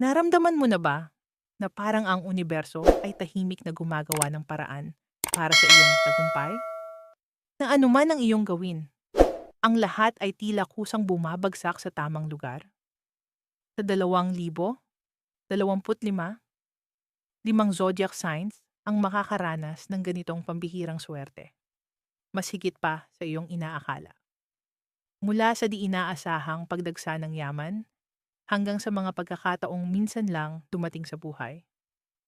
Naramdaman mo na ba na parang ang universo ay tahimik na gumagawa ng paraan para sa iyong tagumpay? Na anuman ang iyong gawin, ang lahat ay tila kusang bumabagsak sa tamang lugar? Sa 2025, limang zodiac signs ang makakaranas ng ganitong pambihirang swerte. Mas higit pa sa iyong inaakala. Mula sa di inaasahang pagdagsa ng yaman hanggang sa mga pagkakataong minsan lang dumating sa buhay.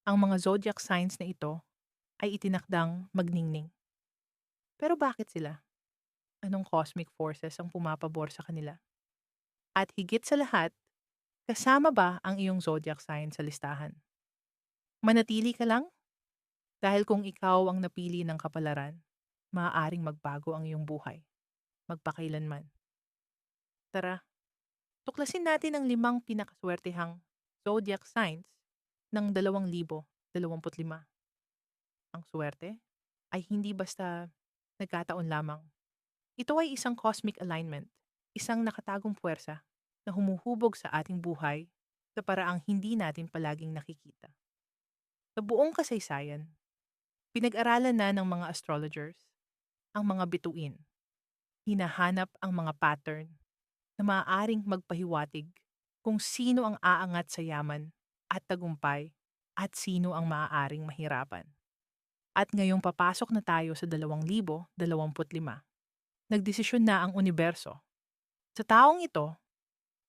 Ang mga zodiac signs na ito ay itinakdang magningning. Pero bakit sila? Anong cosmic forces ang pumapabor sa kanila? At higit sa lahat, kasama ba ang iyong zodiac sign sa listahan? Manatili ka lang dahil kung ikaw ang napili ng kapalaran, maaaring magbago ang iyong buhay, magpakailanman. Tara, tuklasin natin ang limang pinakaswertehang zodiac signs ng 2025. Ang swerte ay hindi basta nagkataon lamang. Ito ay isang cosmic alignment, isang nakatagong puwersa na humuhubog sa ating buhay sa paraang hindi natin palaging nakikita. Sa buong kasaysayan, pinag-aralan na ng mga astrologers ang mga bituin. Hinahanap ang mga pattern na maaaring magpahiwatig kung sino ang aangat sa yaman at tagumpay at sino ang maaaring mahirapan. At ngayong papasok na tayo sa 2025, nagdesisyon na ang universo. Sa taong ito,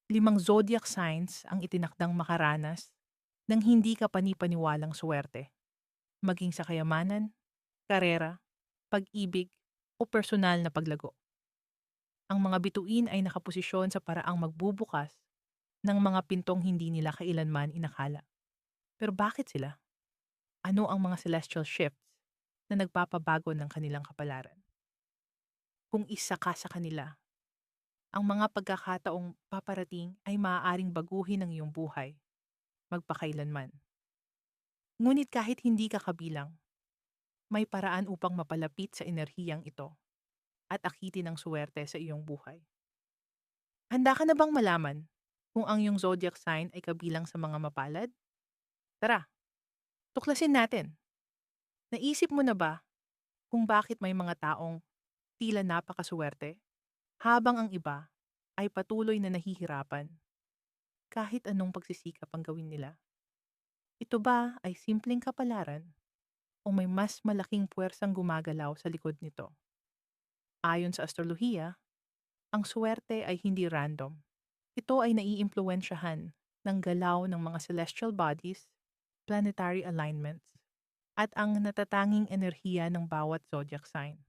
limang zodiac signs ang itinakdang makaranas ng hindi ka panipaniwalang swerte, maging sa kayamanan, karera, pag-ibig, o personal na paglago. Ang mga bituin ay nakaposisyon sa paraang magbubukas ng mga pintong hindi nila kailanman inakala. Pero bakit sila? Ano ang mga celestial shifts na nagpapabago ng kanilang kapalaran? Kung isa ka sa kanila, ang mga pagkakataong paparating ay maaaring baguhin ang iyong buhay, magpakailanman. Ngunit kahit hindi ka kabilang, may paraan upang mapalapit sa enerhiyang ito at akitin ang suwerte sa iyong buhay. Handa ka na bang malaman kung ang iyong zodiac sign ay kabilang sa mga mapalad? Tara, tuklasin natin. Naisip mo na ba kung bakit may mga taong tila napakasuwerte habang ang iba ay patuloy na nahihirapan kahit anong pagsisikap ang gawin nila? Ito ba ay simpleng kapalaran o may mas malaking puwersang gumagalaw sa likod nito? Ayon sa astrolohiya, ang suwerte ay hindi random. Ito ay naiimpluwensyahan ng galaw ng mga celestial bodies, planetary alignments, at ang natatanging enerhiya ng bawat zodiac sign.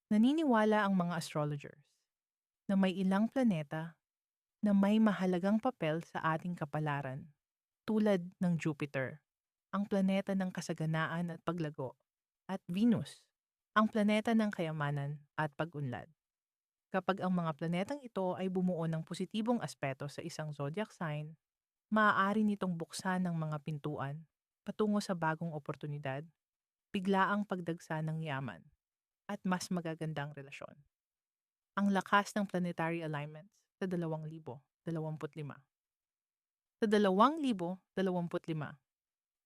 Naniniwala ang mga astrologers na may ilang planeta na may mahalagang papel sa ating kapalaran, tulad ng Jupiter, ang planeta ng kasaganaan at paglago, at Venus, ang planeta ng kayamanan at pag-unlad. Kapag ang mga planetang ito ay bumuo ng positibong aspeto sa isang zodiac sign, maaari nitong buksan ng mga pintuan patungo sa bagong oportunidad, biglaang pagdagsa ng yaman, at mas magagandang relasyon. Ang lakas ng planetary alignments sa 2025. Sa 2025,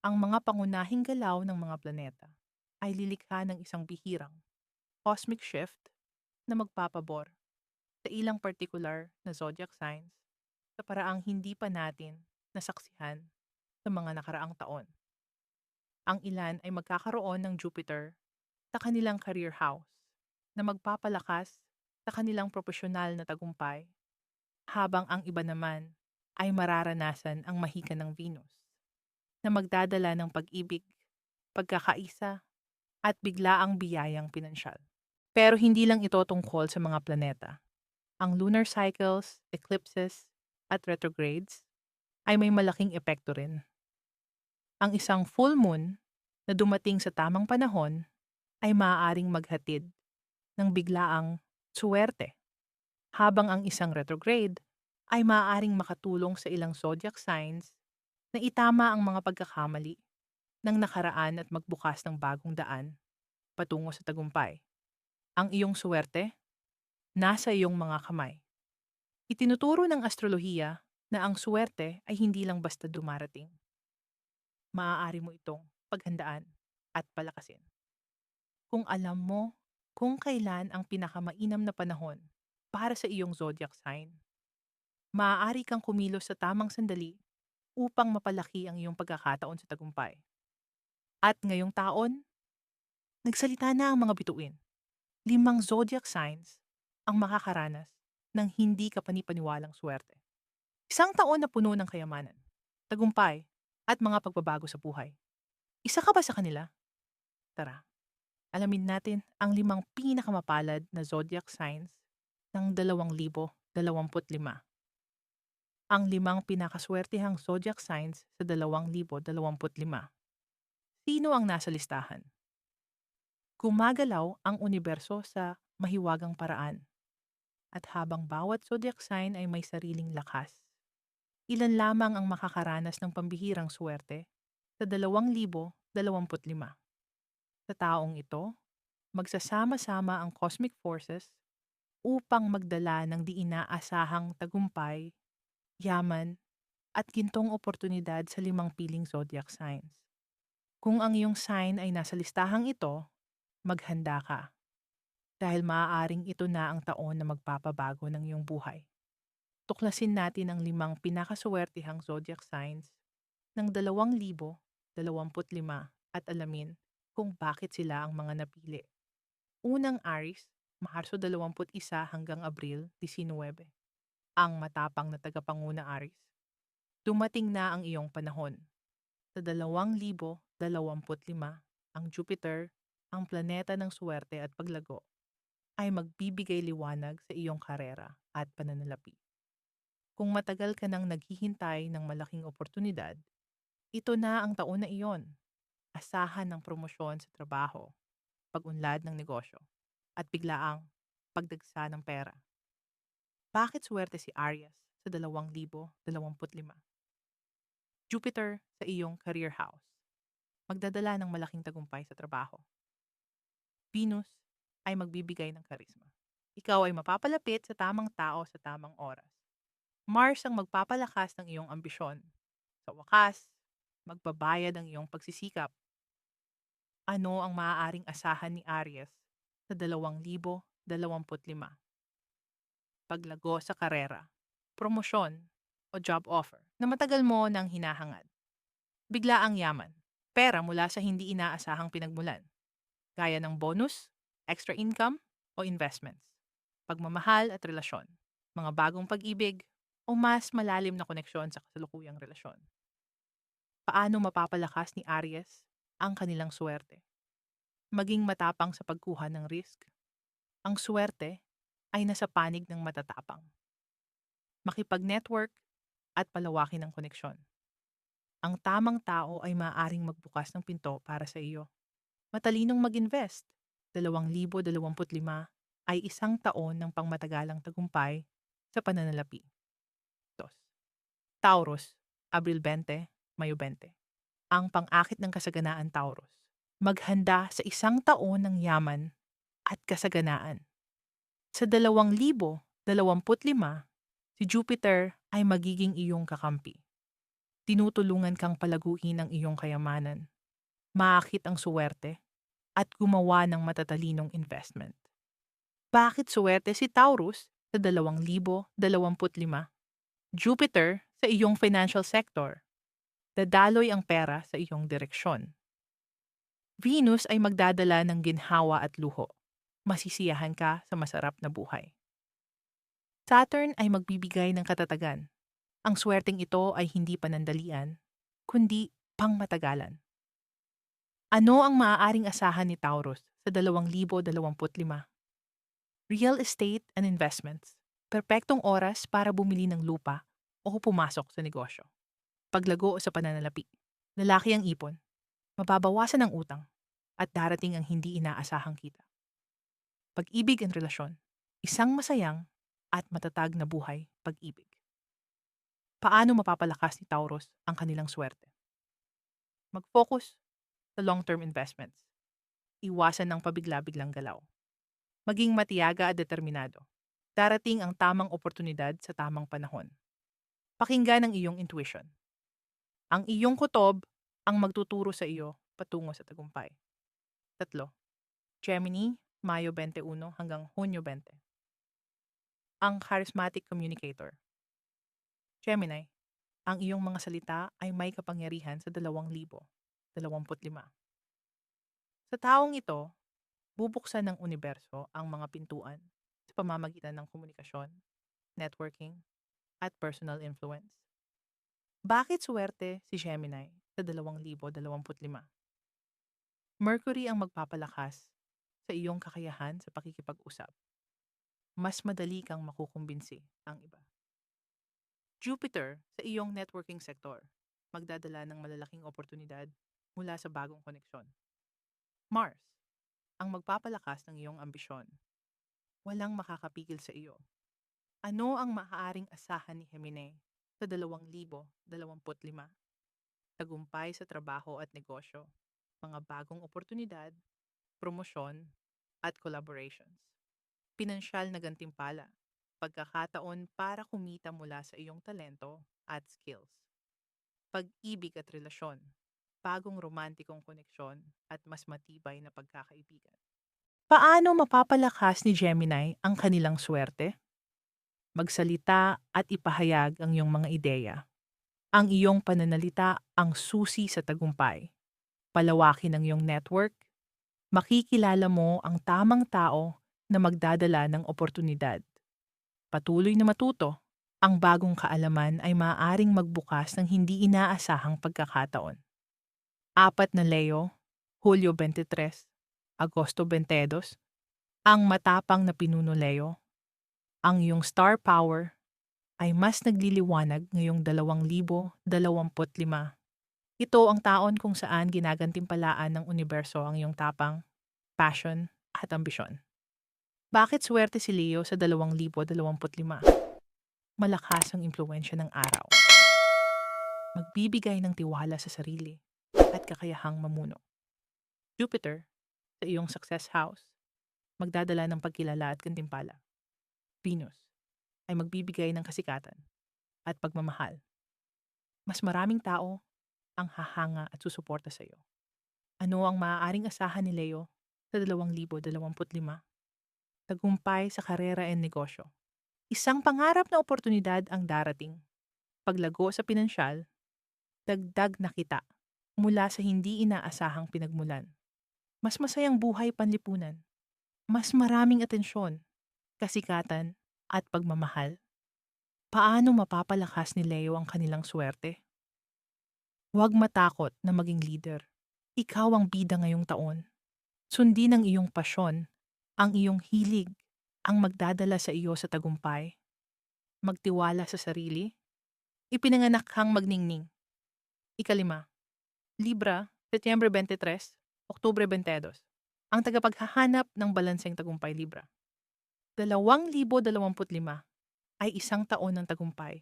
ang mga pangunahing galaw ng mga planeta ay lilikha ng isang bihirang cosmic shift na magpapabor sa ilang particular na zodiac signs sa paraang hindi pa natin nasaksihan sa mga nakaraang taon. Ang ilan ay magkakaroon ng Jupiter sa kanilang career house na magpapalakas sa kanilang profesional na tagumpay, habang ang iba naman ay mararanasan ang mahika ng Venus na magdadala ng pag-ibig, pagkakaisa, at biglaang biyayang pinansyal. Pero hindi lang ito tungkol sa mga planeta. Ang lunar cycles, eclipses, at retrogrades ay may malaking epekto rin. Ang isang full moon na dumating sa tamang panahon ay maaaring maghatid ng biglaang suwerte, habang ang isang retrograde ay maaaring makatulong sa ilang zodiac signs na itama ang mga pagkakamali ng nakaraan at magbukas ng bagong daan patungo sa tagumpay. Ang iyong suwerte nasa iyong mga kamay. Itinuturo ng astrolohiya na ang swerte ay hindi lang basta dumarating. Maaari mo itong paghandaan at palakasin. Kung alam mo kung kailan ang pinakamainam na panahon para sa iyong zodiac sign, maaari kang kumilos sa tamang sandali upang mapalaki ang iyong pagkakataon sa tagumpay. At ngayong taon, nagsalita na ang mga bituin. 5 zodiac signs ang makakaranas ng hindi kapanipaniwalang swerte. Isang taon na puno ng kayamanan, tagumpay, at mga pagbabago sa buhay. Isa ka ba sa kanila? Tara, alamin natin ang 5 pinakamapalad na zodiac signs ng 2025. Ang 5 pinakaswertehang zodiac signs sa 2025. Sino ang nasa listahan? Gumagalaw ang universo sa mahiwagang paraan. At habang bawat zodiac sign ay may sariling lakas, ilan lamang ang makakaranas ng pambihirang swerte sa 2025. Sa taong ito, magsasama-sama ang cosmic forces upang magdala ng di inaasahang tagumpay, yaman, at gintong oportunidad sa 5 piling zodiac signs. Kung ang iyong sign ay nasa listahang ito, maghanda ka dahil maaaring ito na ang taon na magpapabago ng iyong buhay. Tuklasin natin ang 5 pinakaswertehang zodiac signs ng 2025 at alamin kung bakit sila ang mga napili. Unang Aries, Marso 21 hanggang Abril 19. Ang matapang na tagapanguna Aries. Dumating na ang iyong panahon. Sa 2025, ang Jupiter, ang planeta ng swerte at paglago, ay magbibigay liwanag sa iyong karera at pananalapi. Kung matagal ka nang naghihintay ng malaking oportunidad, ito na ang taon na iyon. Asahan ng promosyon sa trabaho, pag-unlad ng negosyo, at biglaang pagdagsa ng pera. Bakit swerte si Aries sa 2025? Jupiter sa iyong career house. Magdadala ng malaking tagumpay sa trabaho. Venus ay magbibigay ng karisma. Ikaw ay mapapalapit sa tamang tao sa tamang oras. Mars ang magpapalakas ng iyong ambisyon. Sa wakas, magbabayad ang iyong pagsisikap. Ano ang maaaring asahan ni Aries sa 2025? Paglago sa karera, promosyon, o job offer na matagal mo nang hinahangad. Bigla ang yaman, pera mula sa hindi inaasahang pinagmulan, gaya ng bonus, extra income, o investments. Pagmamahal at relasyon, mga bagong pag-ibig, o mas malalim na koneksyon sa kasalukuyang relasyon. Paano mapapalakas ni Aries ang kanilang swerte? Maging matapang sa pagkuha ng risk. Ang swerte ay nasa panig ng matatapang. Makipag-network at palawakin ang koneksyon. Ang tamang tao ay maaaring magbukas ng pinto para sa iyo. Matalinong mag-invest. 2025 ay isang taon ng pangmatagalang tagumpay sa pananalapi. Dos. Taurus, Abril 20, Mayo 20. Ang pang-akit ng kasaganaan Taurus. Maghanda sa isang taon ng yaman at kasaganaan. Sa 2025, si Jupiter ay magiging iyong kakampi. Tinutulungan kang palaguin ang iyong kayamanan, maakit ang suwerte, at gumawa ng matatalinong investment. Bakit suwerte si Taurus sa 2025? Jupiter sa iyong financial sector. Dadaloy ang pera sa iyong direksyon. Venus ay magdadala ng ginhawa at luho. Masisiyahan ka sa masarap na buhay. Saturn ay magbibigay ng katatagan. Ang swerteng ito ay hindi panandalian, kundi pangmatagalan. Ano ang maaaring asahan ni Taurus sa 2025? Real estate and investments. Perpektong oras para bumili ng lupa o pumasok sa negosyo. Paglago sa pananalapi. Lalaki ang ipon. Mababawasan ang utang. At darating ang hindi inaasahang kita. Pag-ibig and relasyon. Isang masayang at matatag na buhay pag-ibig. Paano mapapalakas ni Taurus ang kanilang swerte? Mag-focus sa long-term investments. Iwasan ng pabigla-biglang galaw. Maging matiyaga at determinado. Darating ang tamang oportunidad sa tamang panahon. Pakinggan ang iyong intuition. Ang iyong kutob ang magtuturo sa iyo patungo sa tagumpay. 3. Gemini, Mayo 21 hanggang Hunyo 20. Ang charismatic communicator. Gemini, ang iyong mga salita ay may kapangyarihan sa 2025. Sa taong ito, bubuksan ng universo ang mga pintuan sa pamamagitan ng komunikasyon, networking, at personal influence. Bakit suwerte si Gemini sa 2025? Mercury ang magpapalakas sa iyong kakayahan sa pakikipag-usap. Mas madali kang makukumbinsi ang iba. Jupiter sa iyong networking sector. Magdadala ng malalaking oportunidad mula sa bagong koneksyon. Mars ang magpapalakas ng iyong ambisyon. Walang makakapigil sa iyo. Ano ang maaaring asahan ni Gemini sa 2025? Tagumpay sa trabaho at negosyo, mga bagong oportunidad, promosyon, at collaborations. Pinansyal na gantimpala, pagkakataon para kumita mula sa iyong talento at skills. Pag-ibig at relasyon, bagong romantikong koneksyon at mas matibay na pagkakaibigan. Paano mapapalakas ni Gemini ang kanilang swerte? Magsalita at ipahayag ang iyong mga ideya. Ang iyong pananalita ang susi sa tagumpay. Palawakin ang iyong network. Makikilala mo ang tamang tao na magdadala ng oportunidad. Patuloy na matuto. Ang bagong kaalaman ay maaaring magbukas ng hindi inaasahang pagkakataon. 4 na Leo, Hulyo 23, Agosto 22. Ang matapang na pinuno Leo. Ang iyong star power ay mas nagliliwanag ngayong 2025. Ito ang taon kung saan ginagantimpalaan ng universo ang iyong tapang, passion, at ambisyon. Bakit swerte si Leo sa 2025? Malakas ang impluwensya ng araw. Magbibigay ng tiwala sa sarili at kakayahang mamuno. Jupiter, sa iyong success house, magdadala ng pagkilala at gantimpala. Venus, ay magbibigay ng kasikatan at pagmamahal. Mas maraming tao ang hahanga at susuporta sa iyo. Ano ang maaaring asahan ni Leo sa 2025? Tagumpay sa karera at negosyo. Isang pangarap na oportunidad ang darating. Paglago sa pinansyal, dagdag na kita mula sa hindi inaasahang pinagmulan. Mas masayang buhay panlipunan. Mas maraming atensyon, kasikatan, at pagmamahal. Paano mapapalakas ni Leo ang kanilang swerte? Huwag matakot na maging leader. Ikaw ang bida ngayong taon. Sundin ang iyong pasyon, ang iyong hilig, ang magdadala sa iyo sa tagumpay. Magtiwala sa sarili. Ipinanganak kang magningning. 5. Libra, Setyembre 23, Oktubre 22. Ang tagapaghahanap ng balanseng tagumpay Libra. 2025 ay isang taon ng tagumpay,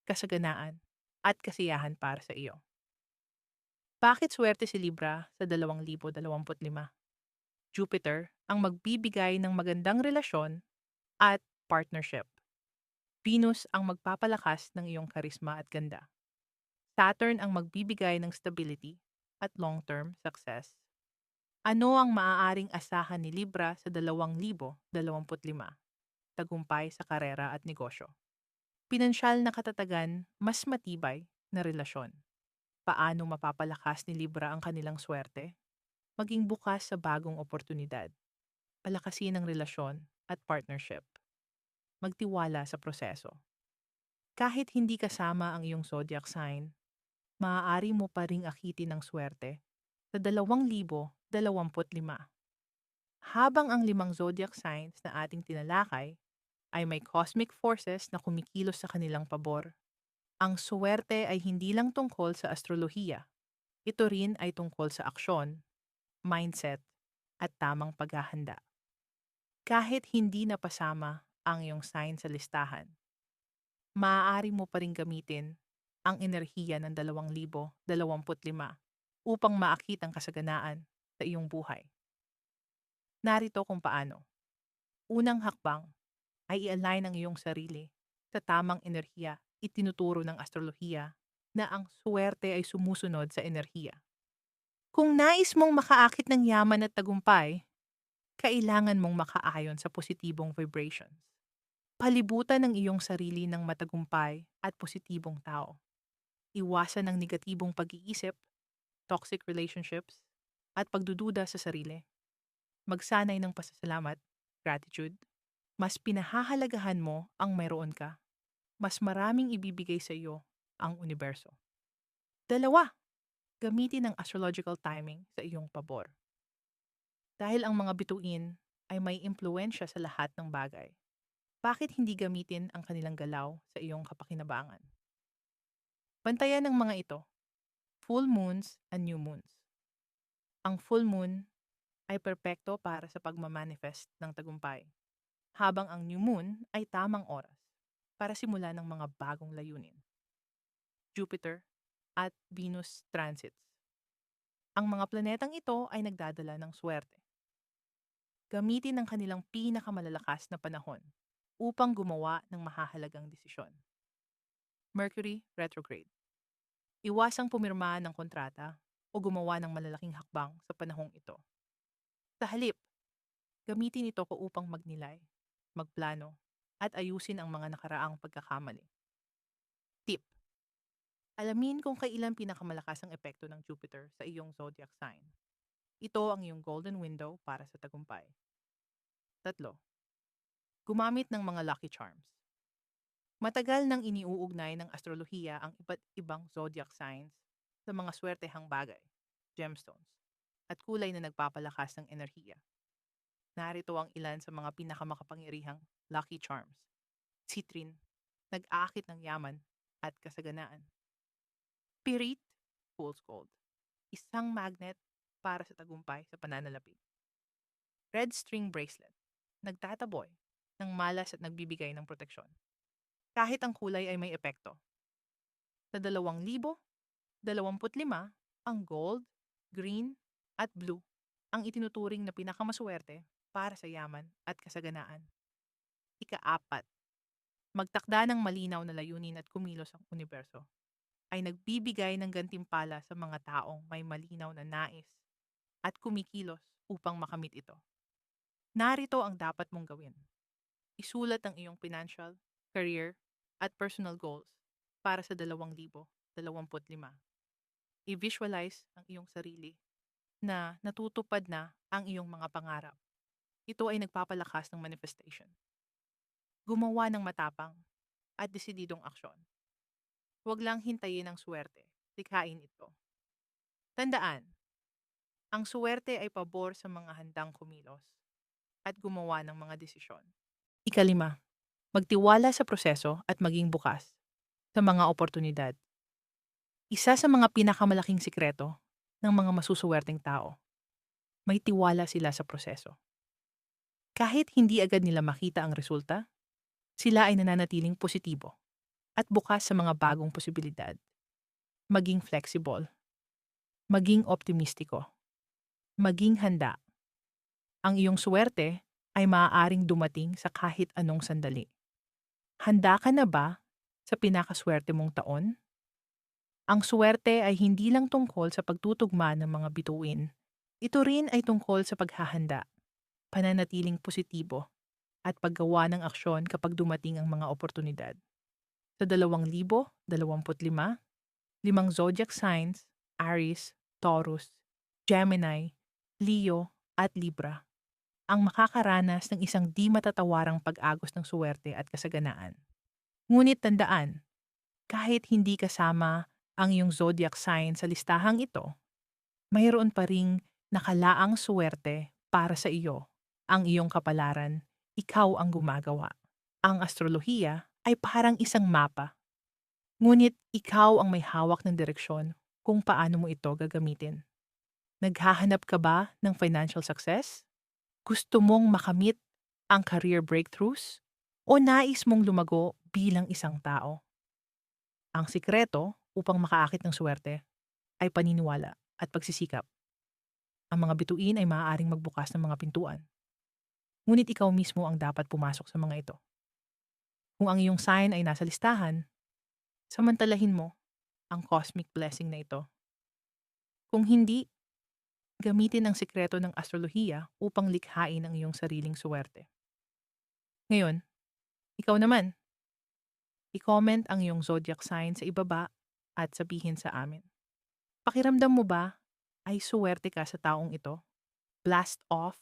kasaganaan, at kasiyahan para sa iyo. Bakit swerte si Libra sa 2025? Jupiter ang magbibigay ng magandang relasyon at partnership. Venus ang magpapalakas ng iyong karisma at ganda. Saturn ang magbibigay ng stability at long-term success. Ano ang maaaring asahan ni Libra sa 2025? Tagumpay sa karera at negosyo. Pinansyal na katatagan, mas matibay na relasyon. Paano mapapalakas ni Libra ang kanilang swerte? Maging bukas sa bagong oportunidad. Palakasin ang relasyon at partnership. Magtiwala sa proseso. Kahit hindi kasama ang iyong zodiac sign, maaari mo pa ring akitin ng swerte sa 2025. Habang ang 5 zodiac signs na ating tinalakay ay may cosmic forces na kumikilos sa kanilang pabor, ang swerte ay hindi lang tungkol sa astrolohiya. Ito rin ay tungkol sa aksyon, mindset, at tamang paghahanda. Kahit hindi napasama ang iyong sign sa listahan, maaari mo pa rin gamitin ang enerhiya ng 2025 upang maakit ang kasaganaan sa iyong buhay. Narito kung paano. Unang hakbang ay i-align ang iyong sarili sa tamang enerhiya. Itinuturo ng astrolohiya na ang swerte ay sumusunod sa enerhiya. Kung nais mong makaakit ng yaman at tagumpay, kailangan mong makaayon sa positibong vibrations. Palibutan ng iyong sarili ng matagumpay at positibong tao. Iwasan ng negatibong pag-iisip, toxic relationships, at pagdududa sa sarili. Magsanay ng pasasalamat, gratitude. Mas pinahahalagahan mo ang mayroon ka. Mas maraming ibibigay sa iyo ang universo. Dalawa, gamitin ang astrological timing sa iyong pabor. Dahil ang mga bituin ay may impluensya sa lahat ng bagay, bakit hindi gamitin ang kanilang galaw sa iyong kapakinabangan? Bantayan ng mga ito, full moons and new moons. Ang full moon ay perpekto para sa pagmamanifest ng tagumpay, habang ang new moon ay tamang oras para simula ng mga bagong layunin. Jupiter at Venus transits. Ang mga planetang ito ay nagdadala ng swerte. Gamitin ang kanilang pinakamalalakas na panahon upang gumawa ng mahahalagang desisyon. Mercury retrograde. Iwasang pumirma ng kontrata o gumawa ng malalaking hakbang sa panahong ito. Sa halip, gamitin ito upang magnilay, magplano, at ayusin ang mga nakaraang pagkakamali. Tip: alamin kung kailan pinakamalakas ang epekto ng Jupiter sa iyong zodiac sign. Ito ang iyong golden window para sa tagumpay. 3. Gumamit ng mga lucky charms. Matagal nang iniuugnay ng astrolohiya ang iba't ibang zodiac signs sa mga swertehang bagay, gemstones, at kulay na nagpapalakas ng enerhiya. Narito ang ilan sa mga pinakamakapangyarihang lucky charms. Citrine, nag-aakit ng yaman at kasaganaan. Pirit, fool's gold, isang magnet para sa tagumpay sa pananalapi. Red string bracelet, nagtataboy ng malas at nagbibigay ng proteksyon. Kahit ang kulay ay may epekto. Sa 2025, ang gold, green, at blue ang itinuturing na pinakamaswerte para sa yaman at kasaganaan. Ika-4, magtakda ng malinaw na layunin at kumilos ang universo ay nagbibigay ng gantimpala sa mga taong may malinaw na nais at kumikilos upang makamit ito. Narito ang dapat mong gawin. Isulat ang iyong financial, career, at personal goals para sa 2025. I-visualize ang iyong sarili na natutupad na ang iyong mga pangarap. Ito ay nagpapalakas ng manifestation. Gumawa ng matapang at desididong aksyon. Huwag lang hintayin ang swerte, likhain ito. Tandaan, ang swerte ay pabor sa mga handang kumilos at gumawa ng mga desisyon. Ika-5, magtiwala sa proseso at maging bukas sa mga oportunidad. Isa sa mga pinakamalaking sikreto ng mga masusuwerteng tao, may tiwala sila sa proseso. Kahit hindi agad nila makita ang resulta, sila ay nananatiling positibo at bukas sa mga bagong posibilidad. Maging flexible, maging optimistiko, maging handa. Ang iyong swerte ay maaaring dumating sa kahit anong sandali. Handa ka na ba sa pinakaswerte mong taon? Ang swerte ay hindi lang tungkol sa pagtutugma ng mga bituin. Ito rin ay tungkol sa paghahanda, pananatiling positibo, at paggawa ng aksyon kapag dumating ang mga oportunidad. Sa 2025, 5 zodiac signs, Aries, Taurus, Gemini, Leo, at Libra, ang makakaranas ng isang di matatawarang pag-agos ng suwerte at kasaganaan. Ngunit tandaan, kahit hindi kasama ang iyong zodiac sign sa listahang ito, mayroon pa ring nakalaang suwerte para sa iyo. Ang iyong kapalaran, ikaw ang gumagawa. Ang astrolohiya ay parang isang mapa. Ngunit ikaw ang may hawak ng direksyon kung paano mo ito gagamitin. Naghahanap ka ba ng financial success? Gusto mong makamit ang career breakthroughs? O nais mong lumago bilang isang tao? Ang sikreto upang makaakit ng swerte ay paniniwala at pagsisikap. Ang mga bituin ay maaaring magbukas ng mga pintuan. Ngunit ikaw mismo ang dapat pumasok sa mga ito. Kung ang iyong sign ay nasa listahan, Samantalahin mo ang cosmic blessing na ito. Kung hindi, gamitin ang sikreto ng astrolohiya upang likhain ang iyong sariling suwerte. Ngayon, ikaw naman, i-comment ang iyong zodiac sign sa ibaba at sabihin sa amin. Pakiramdam mo ba ay suwerte ka sa taong ito? Blast off